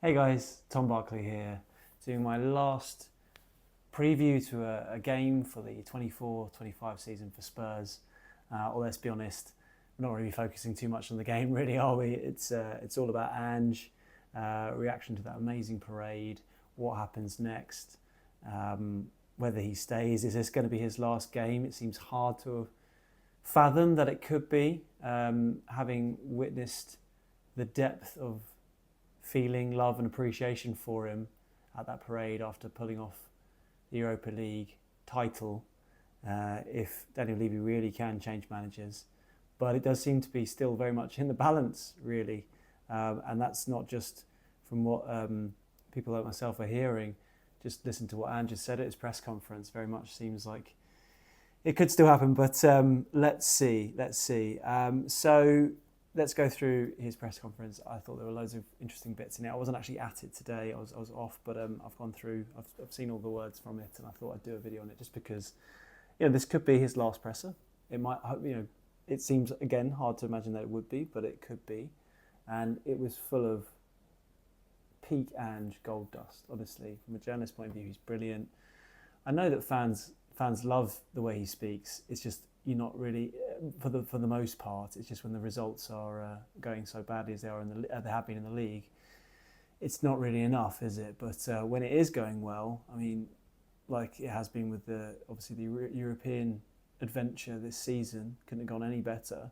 Hey guys, Tom Barclay here, doing my last preview to a game for the 24-25 season for Spurs. Or let's be honest, we're not really focusing too much on the game, really, are we? It's all about Ange, reaction to that amazing parade, what happens next, whether he stays. Is this going to be his last game? It seems hard to fathom that it could be, having witnessed the depth of feeling, love and appreciation for him at that parade after pulling off the Europa League title, if Daniel Levy really can change managers. But it does seem to be still very much in the balance, really. And that's not just from what people like myself are hearing. Just listen to what Ange said at his press conference. Very much seems like it could still happen, but let's see. So let's go through his press conference. I thought there were loads of interesting bits in it. I wasn't actually at it today. I was off, but I've gone through. I've seen all the words from it, and I thought I'd do a video on it just because, this could be his last presser. It might, it seems again hard to imagine that it would be, but it could be, and it was full of peak Ange gold dust. Honestly, from a journalist point of view, he's brilliant. I know that fans love the way he speaks. It's just you're not really, for the most part. It's just when the results are going so badly as they are they have been in the league, it's not really enough, is it? But when it is going well, I mean, like it has been with obviously the European adventure this season, couldn't have gone any better.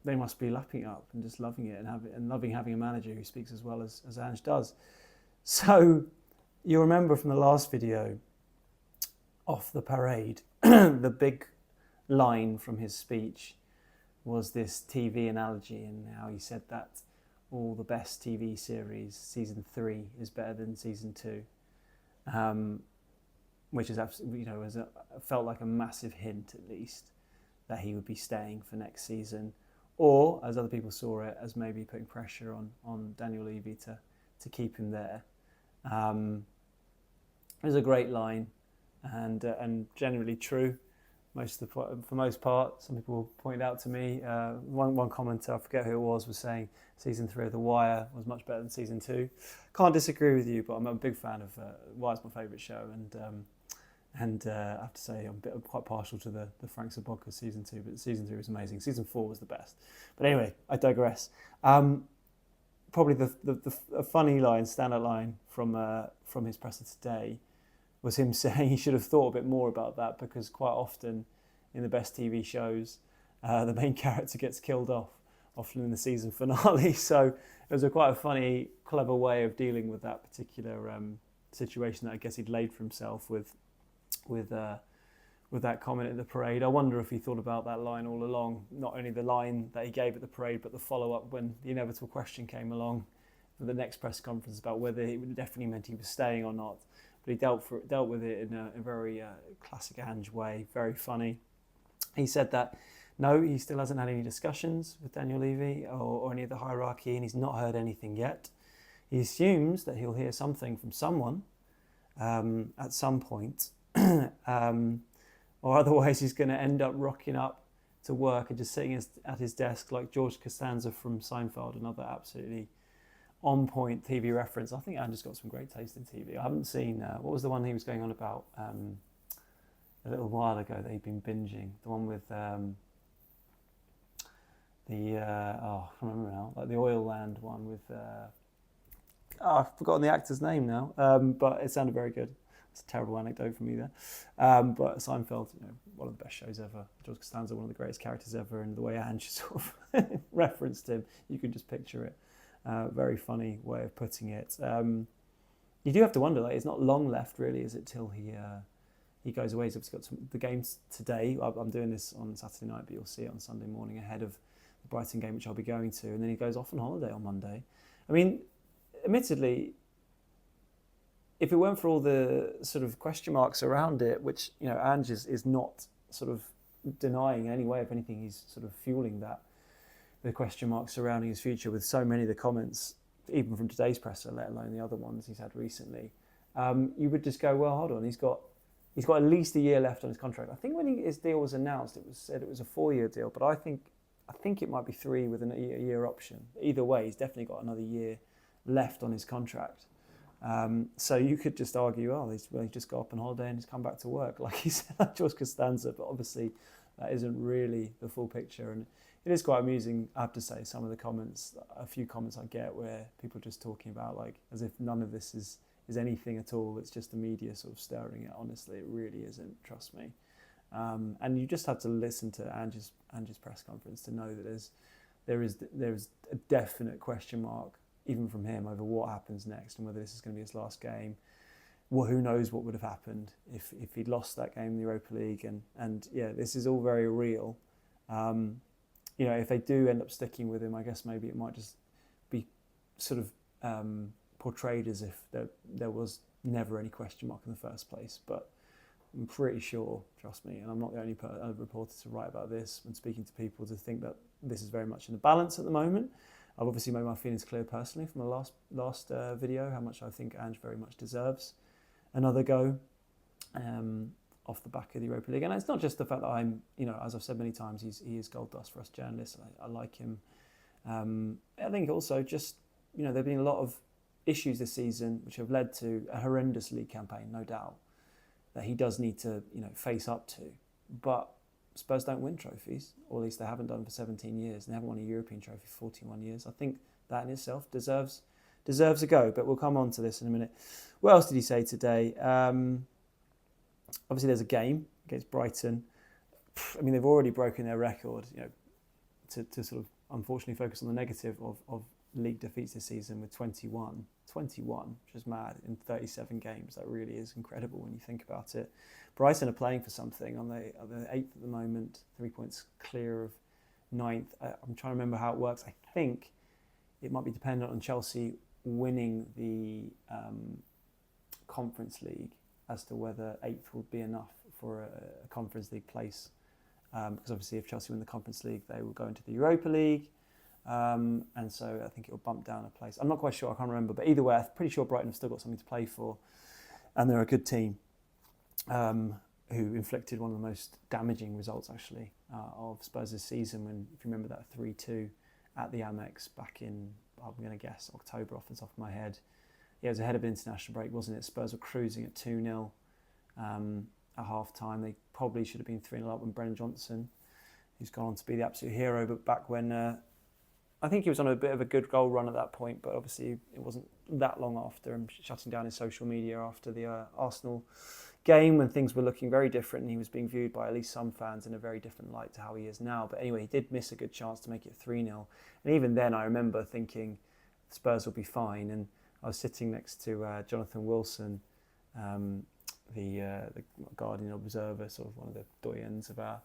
They must be lapping up and just loving it and loving having a manager who speaks as well as Ange does. So you'll remember from the last video off the parade, the big line from his speech was this TV analogy and how he said that all the best TV series, season 3 is better than season 2, which is absolutely, felt like a massive hint at least that he would be staying for next season, or as other people saw it, as maybe putting pressure on Daniel Levy to keep him there. It was a great line. And generally true, for most part. Some people pointed out to me, one commenter, I forget who it was saying season 3 of The Wire was much better than season 2. Can't disagree with you, but I'm a big fan of Wire's my favourite show, and I have to say I'm quite partial to the Frank Sobotka season 2, but season 3 was amazing. Season 4 was the best. But anyway, I digress. Probably the funny line, standout line from his presser today was him saying he should have thought a bit more about that, because quite often in the best TV shows, the main character gets killed off, often in the season finale. So it was quite a funny, clever way of dealing with that particular situation that I guess he'd laid for himself with that comment at the parade. I wonder if he thought about that line all along, not only the line that he gave at the parade, but the follow-up when the inevitable question came along for the next press conference about whether it definitely meant he was staying or not. But he dealt with it in a very classic Ange way, very funny. He said that no, he still hasn't had any discussions with Daniel Levy or any of the hierarchy, and he's not heard anything yet. He assumes that he'll hear something from someone at some point, or otherwise he's going to end up rocking up to work and just sitting at his desk like George Costanza from Seinfeld, another absolutely on-point TV reference. I think Ange's got some great taste in TV. I haven't seen, what was the one he was going on about a little while ago that he'd been binging? The one with I can't remember now, like the Oil Land one with, I've forgotten the actor's name now, but it sounded very good. It's a terrible anecdote from me there. But Seinfeld, one of the best shows ever. George Costanza, one of the greatest characters ever, and the way Ange sort of referenced him, you can just picture it. Very funny way of putting it. You do have to wonder, it's not long left really, is it, till he goes away? He's obviously got the games today. I'm doing this on Saturday night, but you'll see it on Sunday morning ahead of the Brighton game, which I'll be going to, and then he goes off on holiday on Monday. I mean, admittedly, if it weren't for all the sort of question marks around it, which Ange is not sort of denying in any way, if anything, he's sort of fueling the question marks surrounding his future with so many of the comments, even from today's presser, let alone the other ones he's had recently. You would just go, well, hold on, he's got at least a year left on his contract. I think when his deal was announced, it was said it was a 4-year deal, but I think I think it might be 3 with a year option. Either way, he's definitely got another year left on his contract. So you could just argue, he's just got up on holiday and he's come back to work, like he said, like George Costanza. But obviously, that isn't really the full picture. And it is quite amusing, I have to say, some of the comments, a few comments I get where people are just talking about like as if none of this is anything at all. It's just the media sort of stirring it. Honestly, it really isn't. Trust me. And you just have to listen to Ange's press conference to know that there is a definite question mark, even from him, over what happens next and whether this is going to be his last game. Well, who knows what would have happened if he'd lost that game in the Europa League. And yeah, this is all very real. If they do end up sticking with him, I guess maybe it might just be sort of portrayed as if there was never any question mark in the first place. But I'm pretty sure, trust me, and I'm not the only reporter to write about this when speaking to people, to think that this is very much in the balance at the moment. I've obviously made my feelings clear personally from the last video, how much I think Ange very much deserves another go off the back of the Europa League. And it's not just the fact that I'm, as I've said many times, he is gold dust for us journalists. I like him. I think also just, there have been a lot of issues this season which have led to a horrendous league campaign, no doubt, that he does need to, face up to. But Spurs don't win trophies, or at least they haven't done for 17 years, and they haven't won a European trophy for 41 years. I think that in itself deserves a go, but we'll come on to this in a minute. What else did he say today? Obviously, there's a game against Brighton. I mean, they've already broken their record, to sort of unfortunately focus on the negative of league defeats this season with 21, which is mad, in 37 games. That really is incredible when you think about it. Brighton are playing for something. On the 8th at the moment, 3 points clear of 9th. I'm trying to remember how it works. I think it might be dependent on Chelsea winning the Conference League as to whether 8th would be enough for a Conference League place. Because obviously if Chelsea win the Conference League, they will go into the Europa League. And so I think it will bump down a place. I'm not quite sure, I can't remember. But either way, I'm pretty sure Brighton have still got something to play for. And they're a good team who inflicted one of the most damaging results, actually, of Spurs' season. When, if you remember that 3-2 at the Amex back in, I'm going to guess, October off the top of my head. Yeah, it was ahead of international break, wasn't it? Spurs were cruising at 2-0 at half-time. They probably should have been 3-0 up when Brennan Johnson, who's gone on to be the absolute hero, but back when I think he was on a bit of a good goal run at that point, but obviously it wasn't that long after him shutting down his social media after the Arsenal game, when things were looking very different and he was being viewed by at least some fans in a very different light to how he is now. But anyway, he did miss a good chance to make it 3-0. And even then I remember thinking Spurs will be fine. And I was sitting next to Jonathan Wilson, the Guardian Observer, sort of one of the doyens of our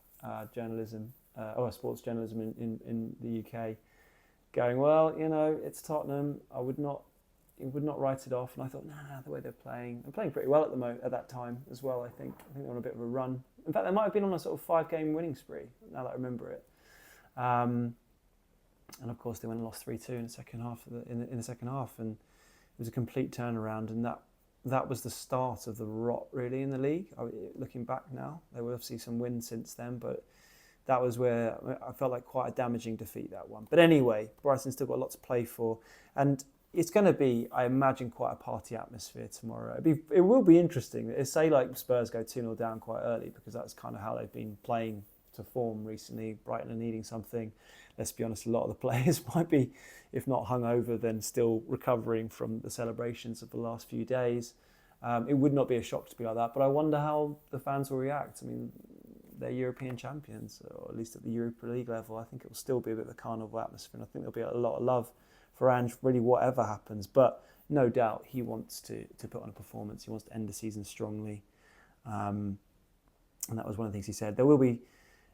journalism, or sports journalism in the UK, going, well, it's Tottenham. He would not write it off. And I thought, the way they're playing pretty well at that time as well. I think they're on a bit of a run. In fact, they might have been on a sort of 5-game winning spree, now that I remember it. And of course, they went and lost 3-2 in the second half. In the second half, and it was a complete turnaround. And that was the start of the rot, really, in the league. Looking back now, there were obviously some wins since then, but that was where I felt like quite a damaging defeat, that one. But anyway, Brighton's still got a lot to play for. And it's going to be, I imagine, quite a party atmosphere tomorrow. It will be interesting. Say like Spurs go 2-0 down quite early, because that's kind of how they've been playing to form recently. Brighton are needing something. Let's be honest, a lot of the players might be, if not hungover, then still recovering from the celebrations of the last few days. It would not be a shock to be like that, but I wonder how the fans will react. I mean, they're European champions, or at least at the Europa League level. I think it will still be a bit of a carnival atmosphere, and I think there'll be a lot of love for Ange, really, whatever happens. But no doubt he wants to put on a performance. He wants to end the season strongly. And that was one of the things he said. There will be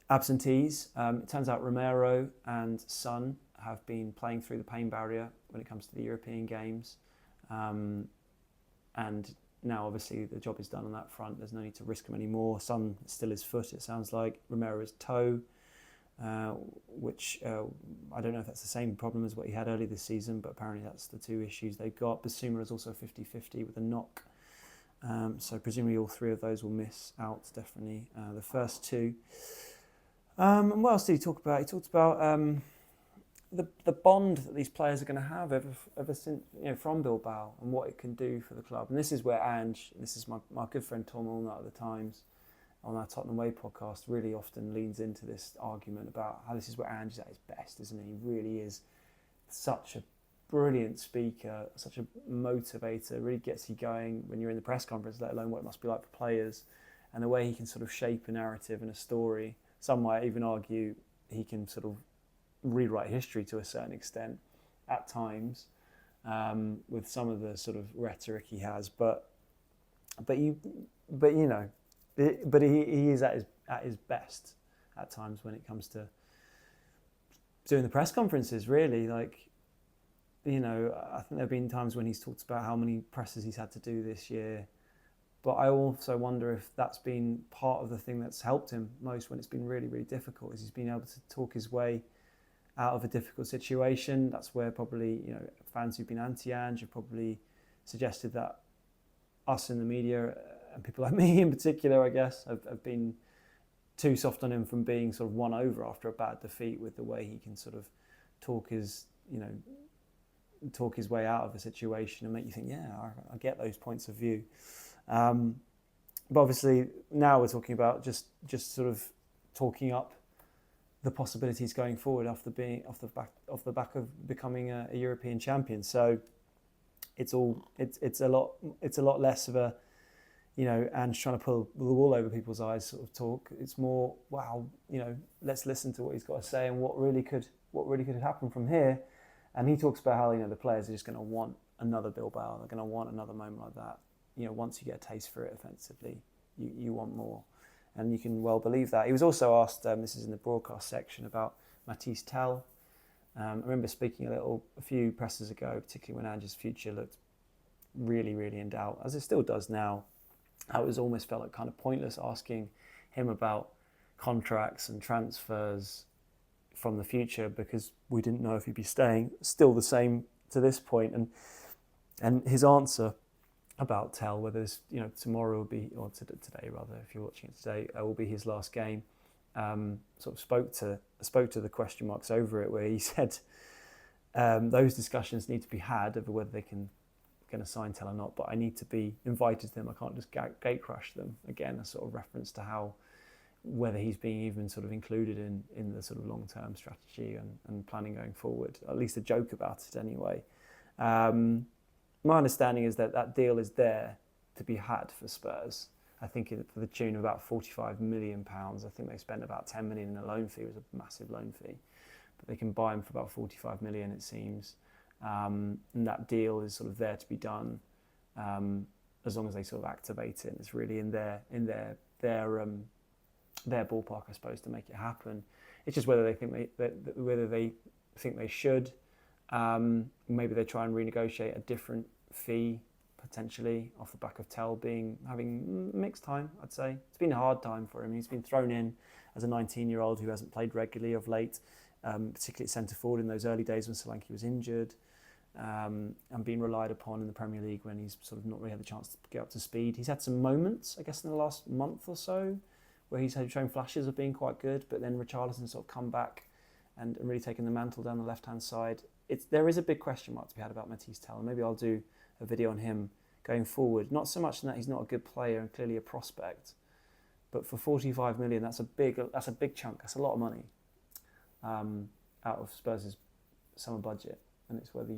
absentees. It turns out Romero and Son have been playing through the pain barrier when it comes to the European games. And now, obviously, the job is done on that front. There's no need to risk him anymore. Son is still his foot, it sounds like. Romero's toe, which I don't know if that's the same problem as what he had earlier this season, but apparently that's the two issues they've got. Basuma is also 50-50 with a knock. So presumably all three of those will miss out, definitely. The first two. And what else did he talk about? He talked about the bond that these players are going to have ever since, from Bilbao, and what it can do for the club. And this is where Ange, this is my good friend Tom Allnut at the Times, on our Tottenham Way podcast, really often leans into this argument about how this is where Ange is at his best, isn't he? He really is such a brilliant speaker, such a motivator, really gets you going when you're in the press conference, let alone what it must be like for players, and the way he can sort of shape a narrative and a story. Some might even argue he can sort of rewrite history to a certain extent at times, with some of the sort of rhetoric he has, but he is at his best at times when it comes to doing the press conferences. Really, I think there have been times when he's talked about how many presses he's had to do this year, but I also wonder if that's been part of the thing that's helped him most when it's been really, really difficult, is he's been able to talk his way out of a difficult situation. That's where probably, fans who've been anti-Ange have probably suggested that us in the media, and people like me in particular, I guess, have been too soft on him from being sort of won over after a bad defeat, with the way he can sort of talk his way out of a situation and make you think, I get those points of view. But obviously now we're talking about just sort of talking up the possibilities going forward after being off the back of becoming a European champion. So it's a lot less of a and trying to pull the wool over people's eyes sort of talk. It's more, wow, let's listen to what he's got to say and what really could happen from here. And he talks about how the players are just going to want another Bilbao. They're going to want another moment like that. Once you get a taste for it offensively, you want more. And you can well believe that. He was also asked, this is in the broadcast section, about Matisse Tell. I remember speaking a few presses ago, particularly when Ange's future looked really, really in doubt, as it still does now. It was almost felt like kind of pointless asking him about contracts and transfers from the future, because we didn't know if he'd be staying. Still the same to this point. And his answer about Tell, whether this, tomorrow will be, or today rather, if you're watching it today, will be his last game, sort of spoke to the question marks over it, where he said those discussions need to be had over whether they going to sign Tell or not, but I need to be invited to them. I can't just gate crush them. Again, a sort of reference to how, whether he's being even sort of included in the sort of long-term strategy and planning going forward, at least a joke about it anyway. My understanding is that deal is there to be had for Spurs. I think for the tune of about £45 million. I think they spent about 10 million in a loan fee. It was a massive loan fee, but they can buy him for about 45 million, it seems. And that deal is sort of there to be done, as long as they sort of activate it. And it's really in their ballpark, I suppose, to make it happen. It's just whether they think they should. Maybe they try and renegotiate a different fee potentially off the back of Tell having mixed time. I'd say it's been a hard time for him. He's been thrown in as a 19-year-old who hasn't played regularly of late, particularly at centre forward in those early days when Solanke was injured, and being relied upon in the Premier League when he's sort of not really had the chance to get up to speed. He's had some moments, I guess, in the last month or so where he's shown flashes of being quite good, but then Richarlison sort of come back and really taken the mantle down the left-hand side. There is a big question mark to be had about Matisse Tell, and maybe I'll do a video on him going forward. Not so much in that he's not a good player and clearly a prospect, but for 45 million, that's a big chunk. That's a lot of money out of Spurs' summer budget, and it's whether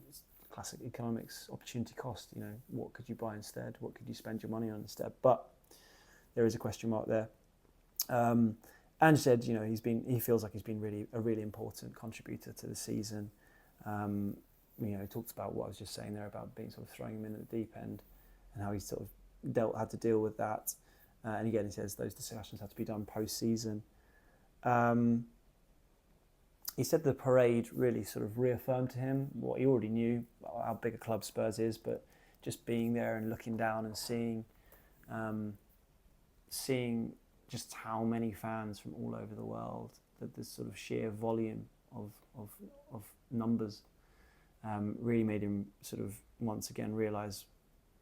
it's classic economics, opportunity cost. What could you buy instead? What could you spend your money on instead? But there is a question mark there. Ange said, he feels like he's been a really important contributor to the season. He talked about what I was just saying there about being sort of throwing him in at the deep end, and how he sort of had to deal with that. And again, he says those discussions had to be done post-season. He said the parade really sort of reaffirmed to him what he already knew, how big a club Spurs is, but just being there and looking down and seeing just how many fans from all over the world, that this sort of sheer volume of numbers really made him sort of once again realise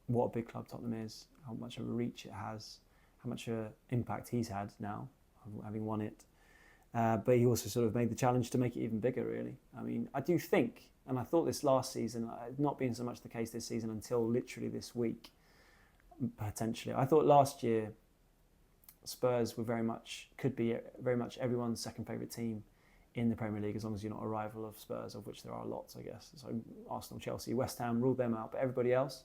what a big club Tottenham is, how much of a reach it has, how much impact he's had now having won it. But he also sort of made the challenge to make it even bigger, really. I mean, I do think, and I thought this last season, not being so much the case this season until literally this week, potentially. I thought last year Spurs were could be very much everyone's second favourite team in the Premier League, as long as you're not a rival of Spurs, of which there are lots, I guess. So Arsenal, Chelsea, West Ham ruled them out, but everybody else,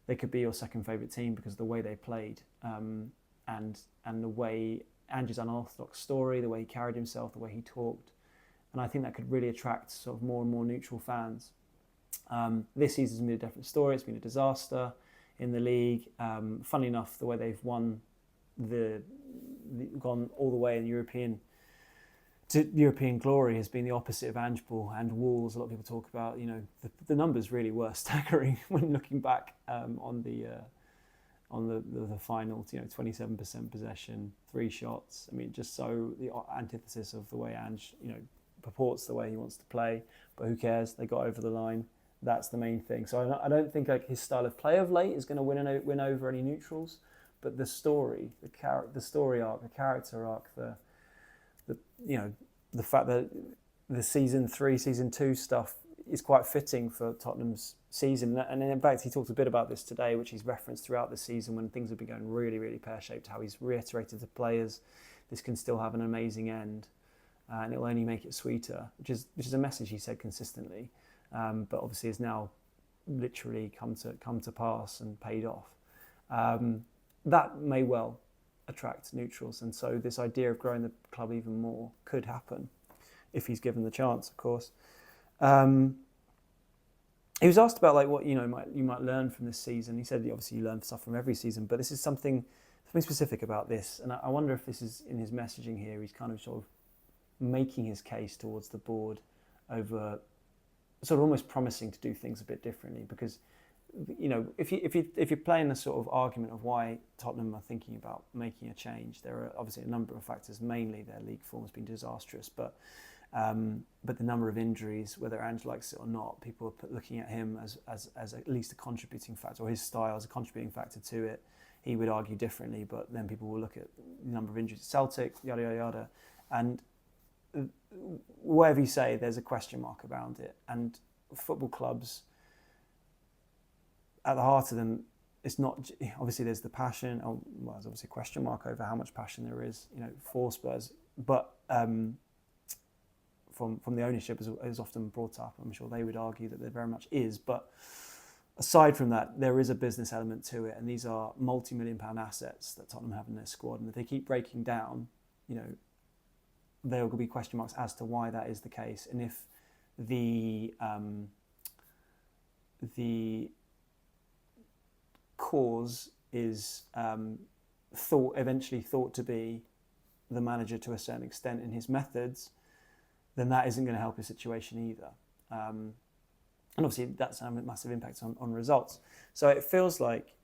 they could be your second favourite team because of the way they played, and the way Ange's unorthodox story, the way he carried himself, the way he talked, and I think that could really attract sort of more and more neutral fans. This season's been a different story. It's been a disaster in the league. Funnily enough, the way they've won gone all the way in European glory has been the opposite of Ange and Wolves. A lot of people talk about, the numbers really were staggering when looking back on the final. 27% possession, 3 shots. I mean, just so the antithesis of the way Ange, purports the way he wants to play. But who cares? They got over the line. That's the main thing. So I don't think his style of play of late is going to win over any neutrals. But the story, the story arc, the character arc, the fact that the season 3, season 2 stuff is quite fitting for Tottenham's season. And in fact, he talked a bit about this today, which he's referenced throughout the season when things have been going really, really pear-shaped, how he's reiterated to players, this can still have an amazing end and it'll only make it sweeter, which is a message he said consistently, but obviously has now literally come to pass and paid off. That may well attract neutrals, and so this idea of growing the club even more could happen if he's given the chance, of course. He was asked about what you might learn from this season. He said obviously you learn stuff from every season, but this is something specific about this, and I wonder if this is in his messaging here. He's kind of sort of making his case towards the board over sort of almost promising to do things a bit differently, because if you're playing the sort of argument of why Tottenham are thinking about making a change, there are obviously a number of factors. Mainly their league form has been disastrous, but the number of injuries, whether Ange likes it or not, people are looking at him as at least a contributing factor, or his style as a contributing factor to it. He would argue differently, but then people will look at the number of injuries at Celtic, yada yada yada, and whatever you say, there's a question mark around it. And football clubs, at the heart of them, it's not obviously there's the passion. There's obviously a question mark over how much passion there is, for Spurs. But from the ownership is often brought up. I'm sure they would argue that there very much is. But aside from that, there is a business element to it, and these are multi-million-pound assets that Tottenham have in their squad. And if they keep breaking down, there will be question marks as to why that is the case, and if the cause is eventually thought to be the manager to a certain extent in his methods, then that isn't going to help his situation either. And obviously that's a massive impact on results. So it feels like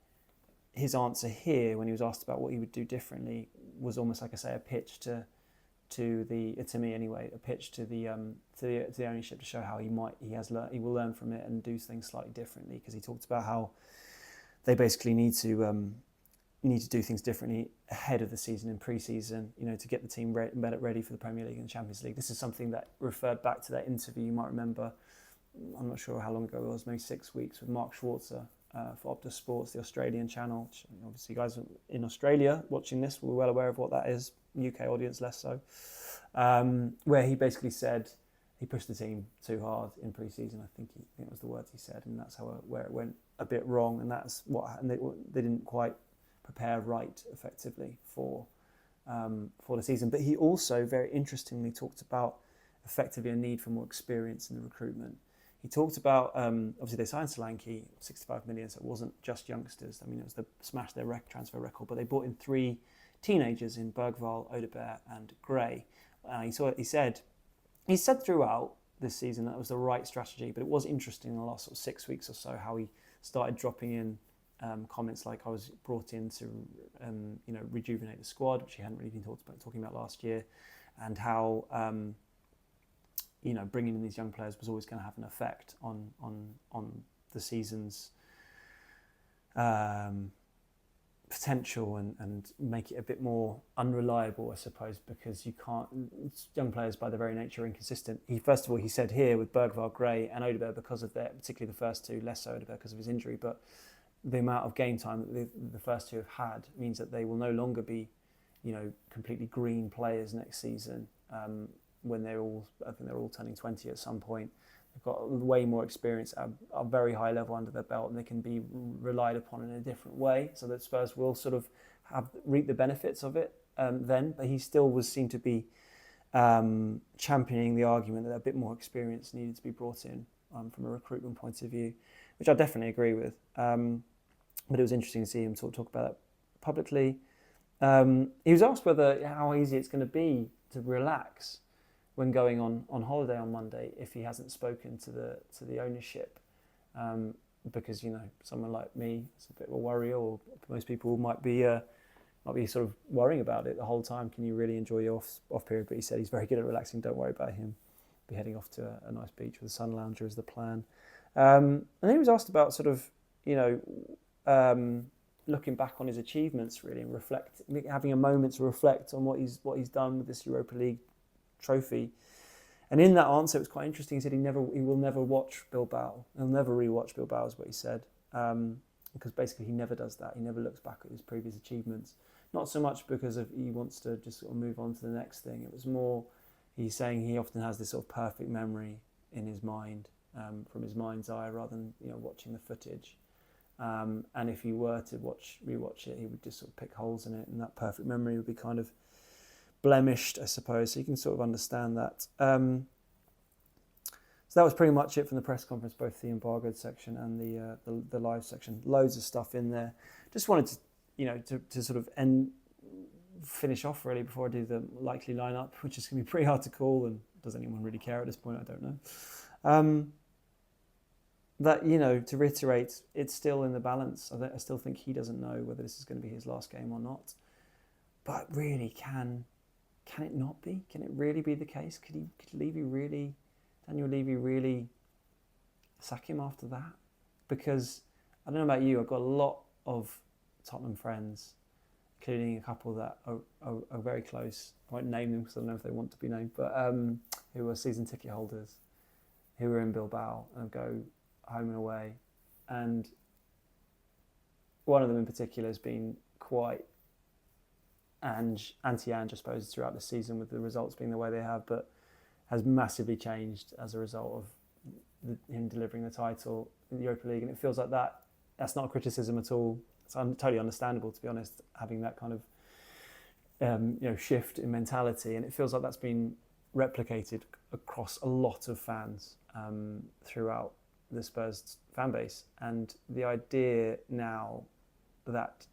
his answer here, when he was asked about what he would do differently, was almost like a pitch to me anyway, a pitch to the ownership to show how he will learn from it and do things slightly differently, because he talked about how they basically need to do things differently ahead of the season in pre-season, to get the team ready for the Premier League and the Champions League. This is something that referred back to that interview you might remember. I'm not sure how long ago it was, maybe 6 weeks, with Mark Schwarzer for Optus Sports, the Australian channel. Obviously, you guys in Australia watching this will be well aware of what that is. UK audience less so. Where he basically said he pushed the team too hard in pre-season. I think it was the words he said, and that's where it went a bit wrong. And that's what they didn't quite prepare right effectively for the season. But he also very interestingly talked about effectively a need for more experience in the recruitment. He talked about obviously they signed Solanke, 65 million, so it wasn't just youngsters. I mean, it was the smash their transfer record, but they brought in 3 teenagers in Bergvall, Odegaard and Gray. He said throughout this season that was the right strategy, but it was interesting in the last sort of 6 weeks or so how he started dropping in comments like I was brought in to rejuvenate the squad, which he hadn't really been talking about last year, and how bringing in these young players was always going to have an effect on the season's potential and make it a bit more unreliable, I suppose, because you can't. Young players, by their very nature, are inconsistent. First of all, he said here with Bergvall, Gray, and Odegaard, because of their, particularly the first two, less so Odegaard because of his injury, but the amount of game time that the first two have had means that they will no longer be, completely green players next season. When I think they're all turning 20 at some point. They've got way more experience at a very high level under their belt, and they can be relied upon in a different way, so that Spurs will sort of reap the benefits of it then. But he still was seen to be championing the argument that a bit more experience needed to be brought in from a recruitment point of view, which I definitely agree with. But it was interesting to see him talk about that publicly. He was asked how easy it's going to be to relax when going on holiday on Monday if he hasn't spoken to the ownership, because someone like me is a bit of a worrier, or most people might be sort of worrying about it the whole time. Can you really enjoy your off period? But he said he's very good at relaxing. Don't worry about him. Be heading off to a nice beach with a sun lounger is the plan. And then he was asked about sort of looking back on his achievements really and having a moment to reflect on what he's done with this Europa League trophy. And in that answer, it was quite interesting. He said he will never watch Bilbao. He'll never rewatch Bilbao, is what he said, because basically he never does that. He never looks back at his previous achievements. Not so much because he wants to just sort of move on to the next thing. It was more, he's saying he often has this sort of perfect memory in his mind, from his mind's eye, rather than watching the footage. And if he were to rewatch it, he would just sort of pick holes in it, and that perfect memory would be kind of blemished, I suppose. So you can sort of understand that. So that was pretty much it from the press conference, both the embargoed section and the live section. Loads of stuff in there. Just wanted to sort of finish off really before I do the likely lineup, which is going to be pretty hard to call. And does anyone really care at this point? I don't know. That to reiterate, it's still in the balance. I still think he doesn't know whether this is going to be his last game or not. But really, can it not be? Can it really be the case? Could Daniel Levy really sack him after that? Because I don't know about you, I've got a lot of Tottenham friends, including a couple that are very close. I won't name them because I don't know if they want to be named, but who are season ticket holders, who are in Bilbao and go home and away. And one of them in particular has been quite anti-Ange, I suppose, throughout the season, with the results being the way they have, but has massively changed as a result of him delivering the title in the Europa League. And it feels like that's not a criticism at all. It's totally understandable, to be honest, having that kind of shift in mentality. And it feels like that's been replicated across a lot of fans throughout the Spurs fan base. And the idea now that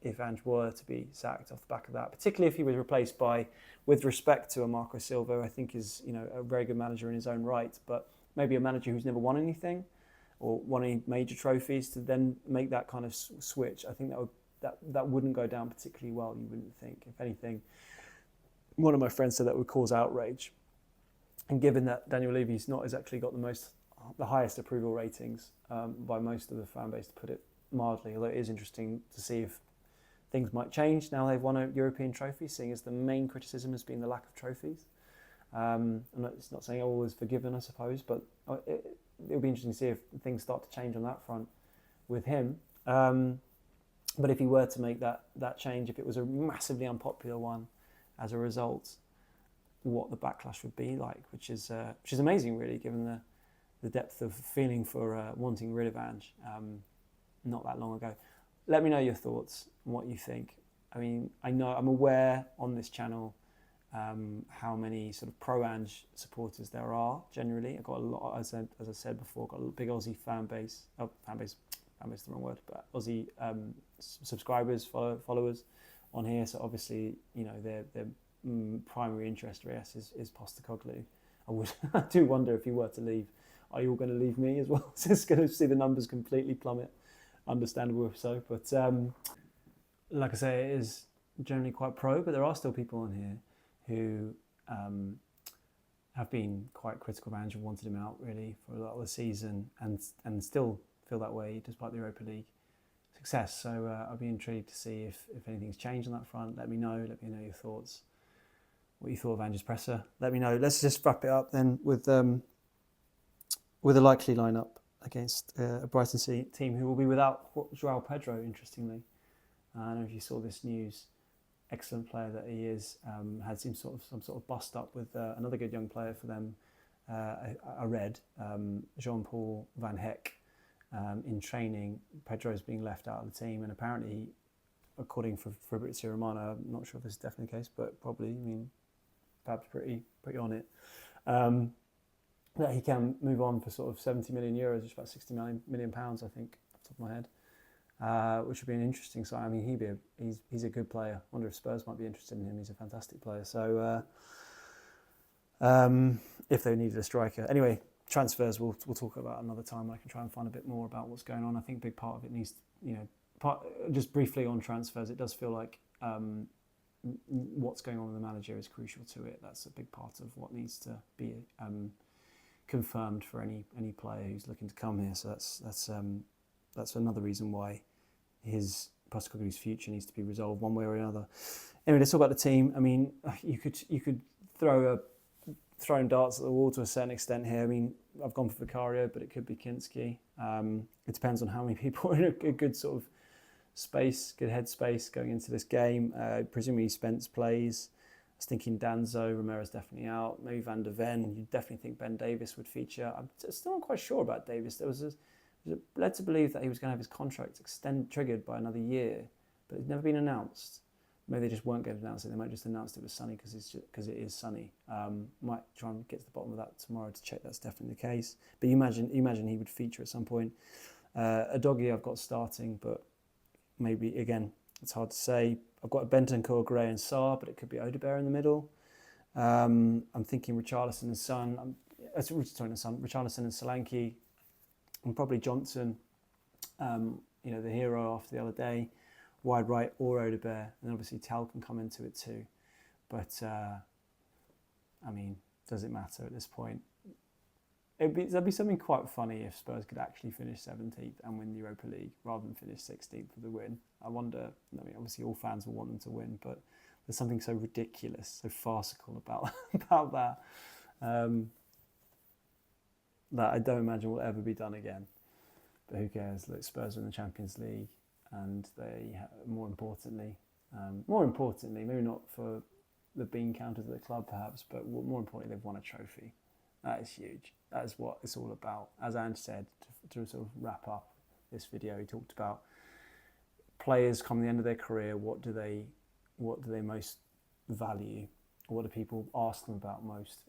if Ange were to be sacked off the back of that, particularly if he was replaced by, with respect to a Marco Silva, I think is a very good manager in his own right, but maybe a manager who's never won anything or won any major trophies, to then make that kind of switch, I think that wouldn't go down particularly well. You wouldn't think. If anything, one of my friends said that would cause outrage. And given that Daniel Levy's has actually got the highest approval ratings by most of the fan base, to put it mildly, although it is interesting to see if things might change now they've won a European trophy, seeing as the main criticism has been the lack of trophies. It's not saying all is forgiven, I suppose, but it'll be interesting to see if things start to change on that front with him. But if he were to make that change, if it was a massively unpopular one as a result, what the backlash would be like, which is amazing, really, given the depth of feeling for wanting rid of Ange not that long ago. Let me know your thoughts and what you think. I mean, I'm aware on this channel how many sort of pro-Ange supporters there are generally. I've got a lot, as I said before, got a big Aussie fan base is the wrong word, but Aussie subscribers, followers on here. So obviously, their primary interest, is Postecoglou. I do wonder, if he were to leave, are you all going to leave me as well? Just going to see the numbers completely plummet. Understandable if so, but like I say, it is generally quite pro, but there are still people on here who have been quite critical of Ange and wanted him out really for a lot of the season, and still feel that way despite the Europa League success. So I'll be intrigued to see if anything's changed on that front. Let me know your thoughts, what you thought of Ange's presser. Let me know. Let's just wrap it up then with a likely lineup against a Brighton team who will be without João Pedro, interestingly. I don't know if you saw this news. Excellent player that he is, had some sort of bust up with another good young player for them. I read Jean-Paul Van Heck in training. Pedro's being left out of the team, and apparently, according to Fabrizio Romano, I'm not sure if this is definitely the case, but probably, I mean, perhaps pretty on it. That he can move on for sort of 70 million euros, which is about 60 million pounds, I think, off the top of my head, which would be an interesting sign. I mean, he's a good player. I wonder if Spurs might be interested in him. He's a fantastic player. So if they needed a striker. Anyway, transfers we'll talk about another time. I can try and find a bit more about what's going on. I think a big part of it needs, just briefly on transfers, it does feel like what's going on with the manager is crucial to it. That's a big part of what needs to be confirmed for any player who's looking to come here. So that's another reason why Postecoglou's future needs to be resolved one way or another. Anyway, let's talk about the team. I mean, you could throwing darts at the wall to a certain extent here. I mean, I've gone for Vicario, but it could be Kinski. It depends on how many people are in a good sort of space, good headspace going into this game. Presumably Spence plays. I was thinking Danzo, Romero's definitely out. Maybe Van der Ven. You definitely think Ben Davies would feature. I'm still not quite sure about Davies. There was led to believe that he was going to have his contract triggered by another year, but it's never been announced. Maybe they just weren't going to announce it. They might just announce it was sunny because it is sunny. Might try and get to the bottom of that tomorrow to check that's definitely the case. But you imagine he would feature at some point. Udogie I've got starting, but maybe again it's hard to say. I've got Bentancur, Gray, and Sarr, but it could be Odegaard in the middle. I'm thinking Richarlison and Son. Richarlison and Solanke, and probably Johnson. The hero after the other day. Wide right or Odegaard, and obviously Tal can come into it too. But, I mean, does it matter at this point? There'd be something quite funny if Spurs could actually finish 17th and win the Europa League rather than finish 16th for the win. I wonder, obviously all fans will want them to win, but there's something so ridiculous, so farcical about that, that I don't imagine will ever be done again. But who cares? Look, Spurs are in the Champions League. And they, more importantly, maybe not for the bean counters at the club perhaps, but more importantly, they've won a trophy. That is huge. That is what it's all about. As Ange said, to sort of wrap up this video, he talked about players come to the end of their career. What do they most value? What do people ask them about most?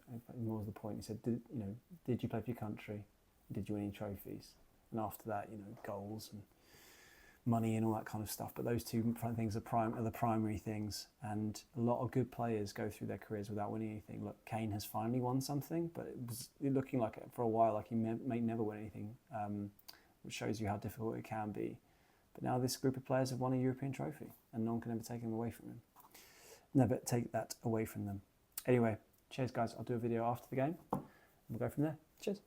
More to the point, he said, did you play for your country? Did you win any trophies? And after that, goals and money and all that kind of stuff, but those two things are the primary things, and a lot of good players go through their careers without winning anything. Look, Kane has finally won something, but it was looking like for a while like he may never win anything, which shows you how difficult it can be. But now this group of players have won a European trophy, and no one can ever take them away from him. Never take that away from them. Anyway, cheers guys. I'll do a video after the game. We'll go from there. Cheers.